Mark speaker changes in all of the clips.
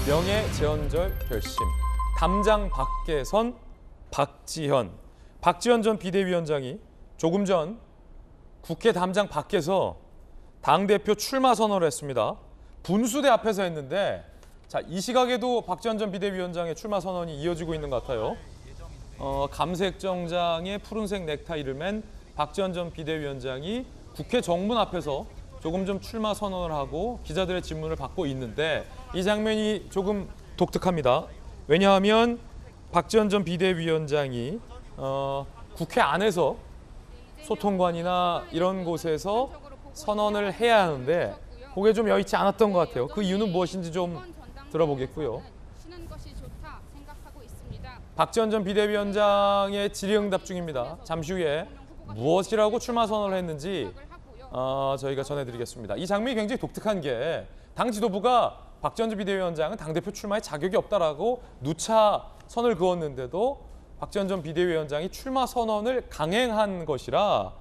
Speaker 1: 명예재헌절 결심. 담장 밖에 선 박지현. 박지현 전 비대위원장이 조금 전 국회 담장 밖에서 당대표 출마 선언을 했습니다. 분수대 앞에서 했는데 자, 이 시각에도 박지현 전 비대위원장의 출마 선언이 이어지고 있는 것 같아요. 감색 정장에 푸른색 넥타이를 맨 박지현 전 비대위원장이 국회 정문 앞에서 조금 전 출마 선언을 하고 기자들의 질문을 받고 있는데 이 장면이 조금 독특합니다. 왜냐하면 박지현 전 비대위원장이 국회 안에서 소통관이나 이런 곳에서 선언을 해야 하는데 그게 좀 여의치 않았던 것 같아요. 그 이유는 무엇인지 좀 들어보겠고요. 박지현 전 비대위원장의 질의응답 중입니다. 잠시 후에 무엇이라고 출마 선언을 했는지 저희가 전해드리겠습니다. 이 장면이 굉장히 독특한 게 당 지도부가 박지현 전 비대위원장은 당대표 출마에 자격이 없다라고 누차 선을 그었는데도 박지현 전 비대위원장이 출마 선언을 강행한 것이라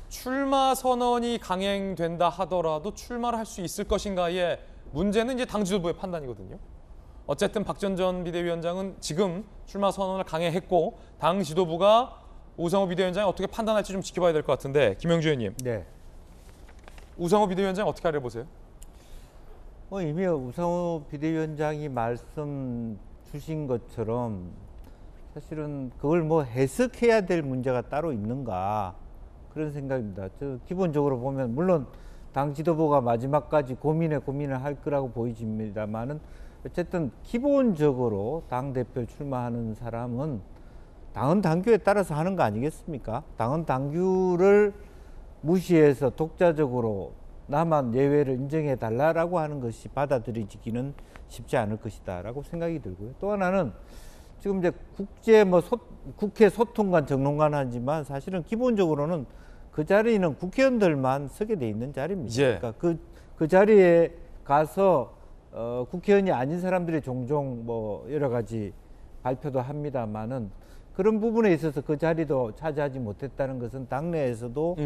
Speaker 1: 출마 선언이 강행된다 하더라도 출마를 할 수 있을 것인가의 문제는 이제 당 지도부의 판단이거든요. 어쨌든 박지현 전 비대위원장은 지금 출마 선언을 강행했고 당 지도부가 우상호 비대위원장이 어떻게 판단할지 좀 지켜봐야 될 것 같은데 김영주 의원님.
Speaker 2: 네.
Speaker 1: 우상호 비대위원장 어떻게 알아보세요?
Speaker 2: 이미 우상호 비대위원장이 말씀 주신 것처럼 사실은 그걸 뭐 해석해야 될 문제가 따로 있는가 그런 생각입니다. 기본적으로 보면 물론 당 지도부가 마지막까지 고민을 할 거라고 보여집니다만은 어쨌든 기본적으로 당 대표 출마하는 사람은 당헌 당규에 따라서 하는 거 아니겠습니까? 당헌 당규를 무시해서 독자적으로 나만 예외를 인정해 달라라고 하는 것이 받아들여지기는 쉽지 않을 것이다라고 생각이 들고요. 또 하나는 지금 이제 국회 소통관 정론관 하지만 사실은 기본적으로는 그 자리는 국회의원들만 서게 돼 있는 자리입니다.
Speaker 1: 예.
Speaker 2: 그러니까 그 자리에 가서 국회의원이 아닌 사람들이 종종 뭐 여러 가지 발표도 합니다만은 그런 부분에 있어서 그 자리도 차지하지 못했다는 것은 당내에서도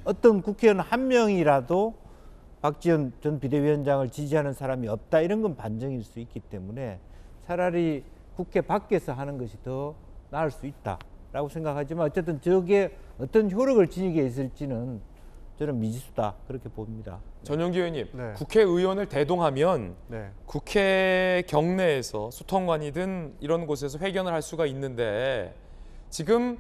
Speaker 2: 어떤 국회의원 한 명이라도 박지원 전 비대위원장을 지지하는 사람이 없다 이런 건 반증일 수 있기 때문에 차라리 국회 밖에서 하는 것이 더 나을 수 있다라고 생각하지만 어쨌든 저게 어떤 효력을 지니게 있을지는 저는 미지수다 그렇게 봅니다.
Speaker 1: 전용기 의원님,
Speaker 3: 네.
Speaker 1: 국회의원을 대동하면
Speaker 3: 네.
Speaker 1: 국회 경내에서 소통관이든 이런 곳에서 회견을 할 수가 있는데 지금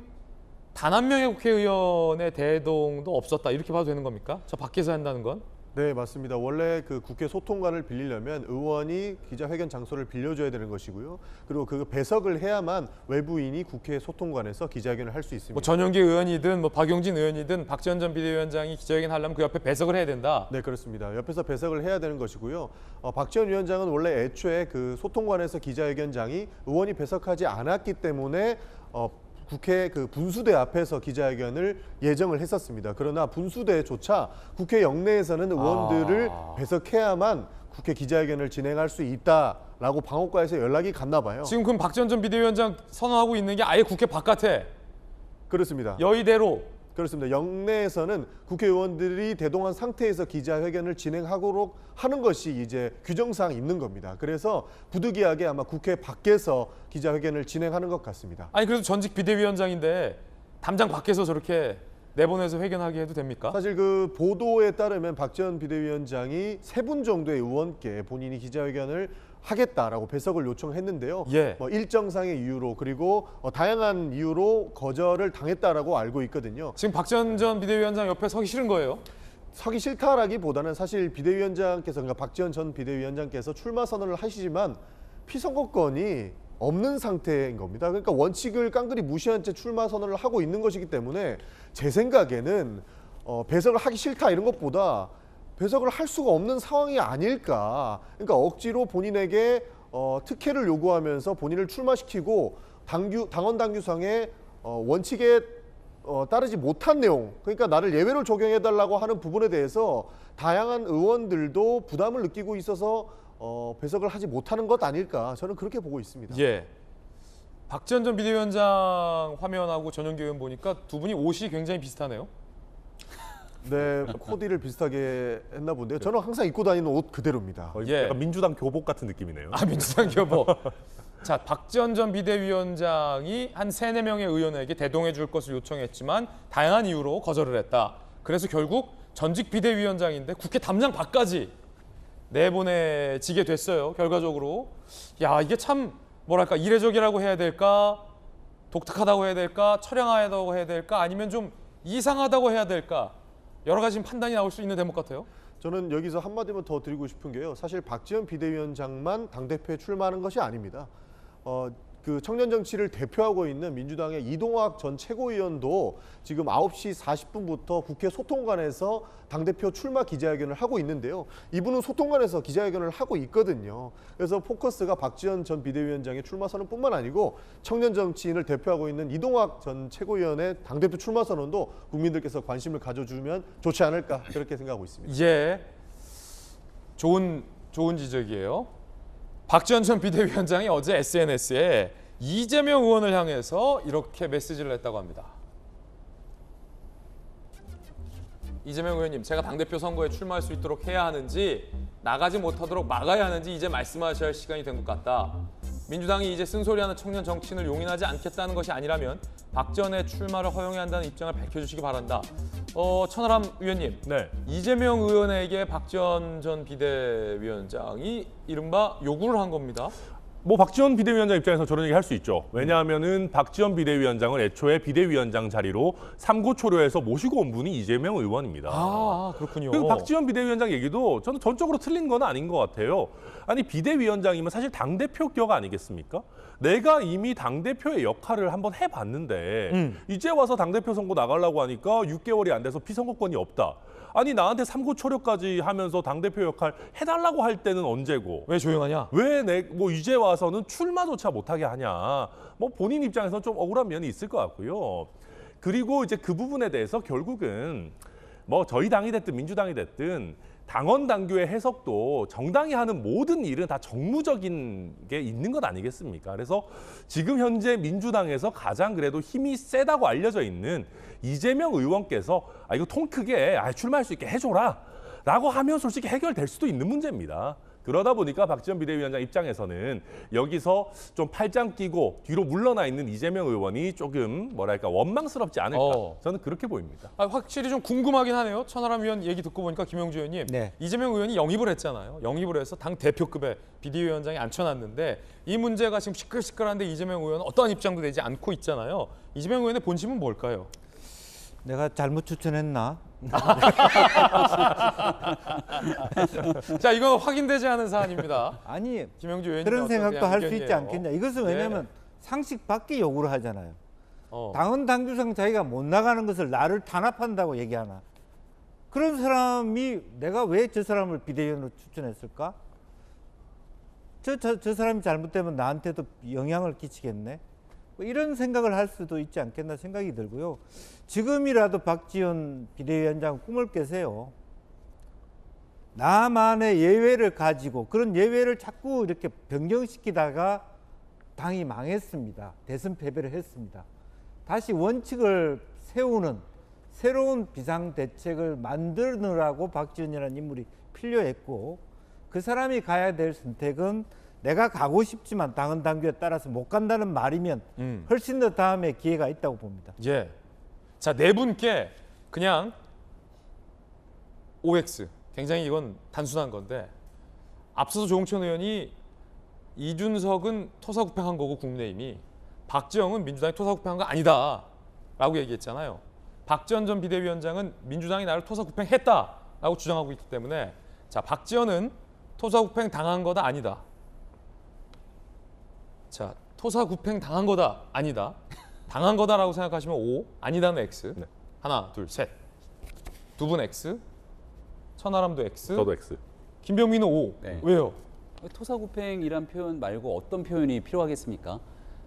Speaker 1: 단 한 명의 국회의원의 대동도 없었다 이렇게 봐도 되는 겁니까? 저 밖에서 한다는 건?
Speaker 3: 네, 맞습니다. 원래 그 국회 소통관을 빌리려면 의원이 기자회견 장소를 빌려줘야 되는 것이고요. 그리고 그 배석을 해야만 외부인이 국회 소통관에서 기자회견을 할 수 있습니다.
Speaker 1: 뭐 전용기 의원이든 뭐 박용진 의원이든 박지원 전 비대위원장이 기자회견 하려면 그 옆에 배석을 해야 된다.
Speaker 3: 네, 그렇습니다. 옆에서 배석을 해야 되는 것이고요. 박지원 위원장은 원래 애초에 그 소통관에서 기자회견장이 의원이 배석하지 않았기 때문에 국회 그 분수대 앞에서 기자회견을 예정을 했었습니다. 그러나 분수대조차 국회 영내에서는 의원들을 배석해야만 국회 기자회견을 진행할 수 있다라고 방어과에서 연락이 갔나 봐요.
Speaker 1: 지금 그럼 박지원 전 비대위원장 선언하고 있는 게 아예 국회 바깥에
Speaker 3: 그렇습니다.
Speaker 1: 여의대로.
Speaker 3: 그렇습니다. 영내에서는 국회의원들이 대동한 상태에서 기자회견을 진행하도록 하는 것이 이제 규정상 있는 겁니다. 그래서 부득이하게 아마 국회 밖에서 기자회견을 진행하는 것 같습니다.
Speaker 1: 아니 그래도 전직 비대위원장인데 담장 밖에서 저렇게 내보내서 회견하게 해도 됩니까?
Speaker 3: 사실 그 보도에 따르면 박지원 비대위원장이 3분 정도의 의원께 본인이 기자회견을 하겠다라고 배석을 요청했는데요.
Speaker 1: 예.
Speaker 3: 뭐 일정상의 이유로 그리고 다양한 이유로 거절을 당했다라고 알고 있거든요.
Speaker 1: 지금 박지원 전 비대위원장 옆에 서기 싫은 거예요?
Speaker 3: 서기 싫다라기보다는 사실 비대위원장께서 그러니까 박지원 전 비대위원장께서 출마 선언을 하시지만 피선거권이 없는 상태인 겁니다. 그러니까 원칙을 깡그리 무시한 채 출마 선언을 하고 있는 것이기 때문에 제 생각에는 배석을 하기 싫다 이런 것보다 배석을 할 수가 없는 상황이 아닐까. 그러니까 억지로 본인에게 특혜를 요구하면서 본인을 출마시키고 당헌 당규상의 원칙에 따르지 못한 내용, 그러니까 나를 예외로 적용해달라고 하는 부분에 대해서 다양한 의원들도 부담을 느끼고 있어서 배석을 하지 못하는 것 아닐까. 저는 그렇게 보고 있습니다.
Speaker 1: 예. 박지원 전 비대위원장 화면하고 전용기 의원 보니까 두 분이 옷이 굉장히 비슷하네요.
Speaker 3: 네, 코디를 비슷하게 했나 본데요. 저는 항상 입고 다니는 옷 그대로입니다.
Speaker 1: 예.
Speaker 4: 약간 민주당 교복 같은 느낌이네요.
Speaker 1: 아, 민주당 교복. 자, 박지원 전 비대위원장이 한 3-4명의 의원에게 대동해 줄 것을 요청했지만 다양한 이유로 거절을 했다. 그래서 결국 전직 비대위원장인데 국회 담장 밖까지 내보내지게 됐어요. 결과적으로. 야, 이게 참 뭐랄까 이례적이라고 해야 될까? 독특하다고 해야 될까? 처량하다고 해야 될까? 아니면 좀 이상하다고 해야 될까? 여러 가지 판단이 나올 수 있는 대목 같아요.
Speaker 3: 저는 여기서 한마디만 더 드리고 싶은 게요. 사실 박지원 비대위원장만 당대표에 출마하는 것이 아닙니다. 그 청년 정치를 대표하고 있는 민주당의 이동학 전 최고위원도 지금 9시 40분부터 국회 소통관에서 당대표 출마 기자회견을 하고 있는데요. 이분은 소통관에서 기자회견을 하고 있거든요. 그래서 포커스가 박지원 전 비대위원장의 출마 선언뿐만 아니고 청년 정치인을 대표하고 있는 이동학 전 최고위원의 당대표 출마 선언도 국민들께서 관심을 가져주면 좋지 않을까 그렇게 생각하고 있습니다.
Speaker 1: 예, 좋은 지적이에요. 박지원 전 비대위원장이 어제 SNS에 이재명 의원을 향해서 이렇게 메시지를 냈다고 합니다. 이재명 의원님, 제가 당대표 선거에 출마할 수 있도록 해야 하는지 나가지 못하도록 막아야 하는지 이제 말씀하셔야 할 시간이 된 것 같다. 민주당이 이제 쓴소리하는 청년 정치인을 용인하지 않겠다는 것이 아니라면 박지원의 출마를 허용해야 한다는 입장을 밝혀주시기 바란다. 천하람 의원님,
Speaker 4: 네.
Speaker 1: 이재명 의원에게 박지원 전 비대위원장이 이른바 요구를 한 겁니다.
Speaker 4: 뭐 박지원 비대위원장 입장에서 저런 얘기 할 수 있죠. 왜냐하면은 박지원 비대위원장을 애초에 비대위원장 자리로 삼고초려해서 모시고 온 분이 이재명 의원입니다.
Speaker 1: 아, 그렇군요.
Speaker 4: 그리고 박지원 비대위원장 얘기도 저는 전적으로 틀린 건 아닌 것 같아요. 아니 비대위원장이면 사실 당대표격 아니겠습니까? 내가 이미 당대표의 역할을 한번 해봤는데 이제 와서 당대표 선거 나가려고 하니까 6개월이 안 돼서 피선거권이 없다. 아니 나한테 삼고초려까지 하면서 당대표 역할 해달라고 할 때는 언제고
Speaker 1: 왜 조용하냐?
Speaker 4: 왜 뭐 이제 와서는 출마조차 못하게 하냐. 뭐 본인 입장에서 좀 억울한 면이 있을 것 같고요. 그리고 이제 그 부분에 대해서 결국은 뭐 저희 당이 됐든 민주당이 됐든 당원 당규의 해석도 정당이 하는 모든 일은 다 정무적인 게 있는 것 아니겠습니까? 그래서 지금 현재 민주당에서 가장 그래도 힘이 세다고 알려져 있는 이재명 의원께서 이거 통 크게 출마할 수 있게 해줘라 라고 하면 솔직히 해결될 수도 있는 문제입니다. 그러다 보니까 박지원 비대위원장 입장에서는 여기서 좀 팔짱 끼고 뒤로 물러나 있는 이재명 의원이 조금 뭐랄까 원망스럽지 않을까 저는 그렇게 보입니다.
Speaker 1: 확실히 좀 궁금하긴 하네요. 천하람 의원 얘기 듣고 보니까 김영주 의원님,
Speaker 2: 네.
Speaker 1: 이재명 의원이 영입을 했잖아요. 영입을 해서 당 대표급의 비대위원장에 앉혀놨는데 이 문제가 지금 시끌시끌한데 이재명 의원은 어떠한 입장도 내지 않고 있잖아요. 이재명 의원의 본심은 뭘까요?
Speaker 2: 내가 잘못 추천했나?
Speaker 1: 자, 이건 확인되지 않은 사안입니다.
Speaker 2: 아니
Speaker 1: 김영주 의원님
Speaker 2: 그런 생각도 할 수 있지 않겠냐. 이것은
Speaker 1: 네.
Speaker 2: 왜냐하면 상식 밖의 요구를 하잖아요.
Speaker 1: 어.
Speaker 2: 당헌 당규상 자기가 못 나가는 것을 나를 탄압한다고 얘기하나. 그런 사람이 내가 왜 저 사람을 비대위원으로 추천했을까? 저 사람이 잘못되면 나한테도 영향을 끼치겠네. 뭐 이런 생각을 할 수도 있지 않겠나 생각이 들고요. 지금이라도 박지원 비대위원장 꿈을 깨세요. 나만의 예외를 가지고 그런 예외를 자꾸 이렇게 변경시키다가 당이 망했습니다. 대선 패배를 했습니다. 다시 원칙을 세우는 새로운 비상대책을 만드느라고 박지원이라는 인물이 필요했고 그 사람이 가야 될 선택은 내가 가고 싶지만 당헌 당규에 따라서 못 간다는 말이면 훨씬 더 다음에 기회가 있다고 봅니다.
Speaker 1: 예. 자, 네 분께 그냥 OX. 굉장히 이건 단순한 건데 앞서서 조홍천 의원이 이준석은 토사구팽한 거고 국민의힘이 박지원은 민주당이 토사구팽한 거 아니다라고 얘기했잖아요. 박지원 전 비대위원장은 민주당이 나를 토사구팽했다라고 주장하고 있기 때문에 자, 박지원은 토사구팽 당한 거다 아니다. 자, 토사구팽 당한 거다 아니다. 당한 거다라고 생각하시면 O, 아니다는 X.
Speaker 4: 네.
Speaker 1: 하나, 둘, 셋. 두 분 X. 천하람도 X.
Speaker 4: 저도 X.
Speaker 1: 김병민은 O.
Speaker 5: 네.
Speaker 1: 왜요?
Speaker 5: 토사구팽이란 표현 말고 어떤 표현이 필요하겠습니까?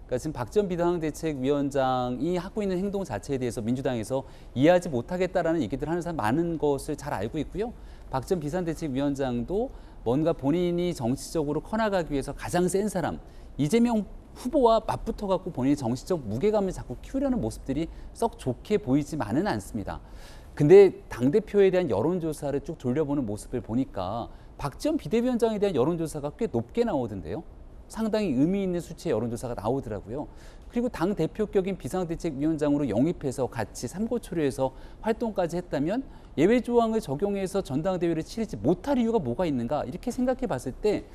Speaker 5: 그러니까 지금 박지원 비상대책위원장이 하고 있는 행동 자체에 대해서 민주당에서 이해하지 못하겠다라는 얘기들 하는 사람 많은 것을 잘 알고 있고요. 박지원 비상대책위원장도 뭔가 본인이 정치적으로 커나가기 위해서 가장 센 사람 이재명 후보와 맞붙어 갖고 본인의 정치적 무게감을 자꾸 키우려는 모습들이 썩 좋게 보이지만은 않습니다. 근데 당대표에 대한 여론조사를 쭉 돌려보는 모습을 보니까 박지원 비대위원장에 대한 여론조사가 꽤 높게 나오던데요. 상당히 의미 있는 수치의 여론조사가 나오더라고요. 그리고 당대표격인 비상대책위원장으로 영입해서 같이 삼고초려해서 활동까지 했다면 예외조항을 적용해서 전당대회를 치르지 못할 이유가 뭐가 있는가 이렇게 생각해 봤을 때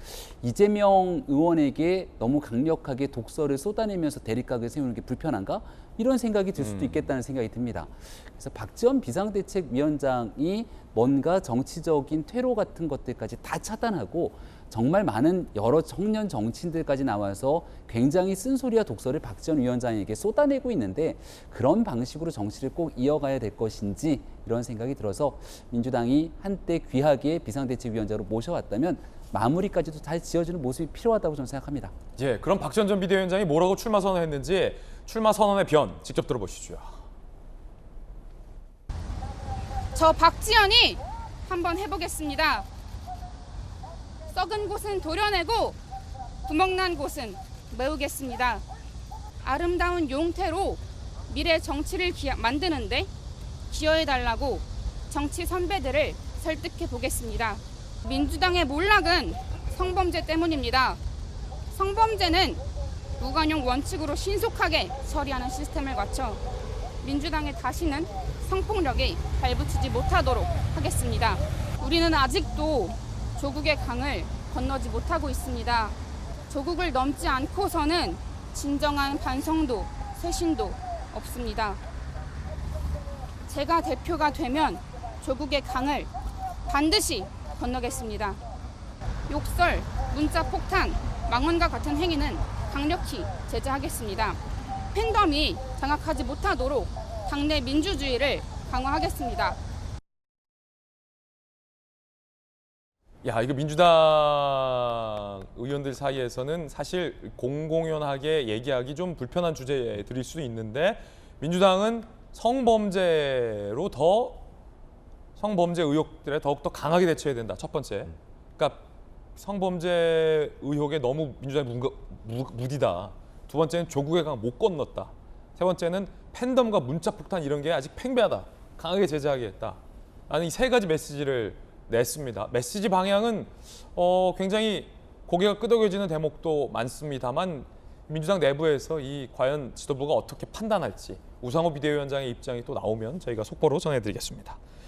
Speaker 5: 이재명 의원에게 너무 강력하게 독서를 쏟아내면서 대립각을 세우는 게 불편한가 이런 생각이 들 수도 있겠다는 생각이 듭니다. 그래서 박지원 비상대책위원장이 뭔가 정치적인 퇴로 같은 것들까지 다 차단하고 정말 많은 여러 청년 정치인들까지 나와서 굉장히 쓴소리와 독서를 박지원 위원장에게 쏟아내고 있는데 그런 방식으로 정치를 꼭 이어가야 될 것인지 이런 생각이 들어서 민주당이 한때 귀하게 비상대책위원장으로 모셔왔다면 마무리까지도 잘 지어주는 모습이 필요하다고 저는 생각합니다.
Speaker 1: 예, 그럼 박지원 전 비대위원장이 뭐라고 출마 선언했는지 출마 선언의 변 직접 들어보시죠.
Speaker 6: 저 박지원이 한번 해보겠습니다. 썩은 곳은 도려내고 구멍난 곳은 메우겠습니다. 아름다운 용태로 미래 정치를 만드는데 기여해달라고 정치 선배들을 설득해 보겠습니다. 민주당의 몰락은 성범죄 때문입니다. 성범죄는 무관용 원칙으로 신속하게 처리하는 시스템을 갖춰 민주당에 다시는 성폭력에 발붙이지 못하도록 하겠습니다. 우리는 아직도 조국의 강을 건너지 못하고 있습니다. 조국을 넘지 않고서는 진정한 반성도, 쇄신도 없습니다. 제가 대표가 되면 조국의 강을 반드시 건너겠습니다. 욕설, 문자 폭탄, 망언과 같은 행위는 강력히 제재하겠습니다. 팬덤이 장악하지 못하도록 당내 민주주의를 강화하겠습니다.
Speaker 1: 야, 이거 민주당 의원들 사이에서는 사실 공공연하게 얘기하기 좀 불편한 주제들일 수도 있는데 민주당은 성범죄 의혹들에 더욱더 강하게 대처해야 된다. 첫 번째. 그러니까 성범죄 의혹에 너무 민주당이 무디다. 두 번째는 조국의 강 못 건넜다. 세 번째는 팬덤과 문자 폭탄 이런 게 아직 팽배하다. 강하게 제재하겠다. 나는 이 세 가지 메시지를 냈습니다. 메시지 방향은 굉장히 고개가 끄덕여지는 대목도 많습니다만 민주당 내부에서 이 과연 지도부가 어떻게 판단할지 우상호 비대위원장의 입장이 또 나오면 저희가 속보로 전해드리겠습니다.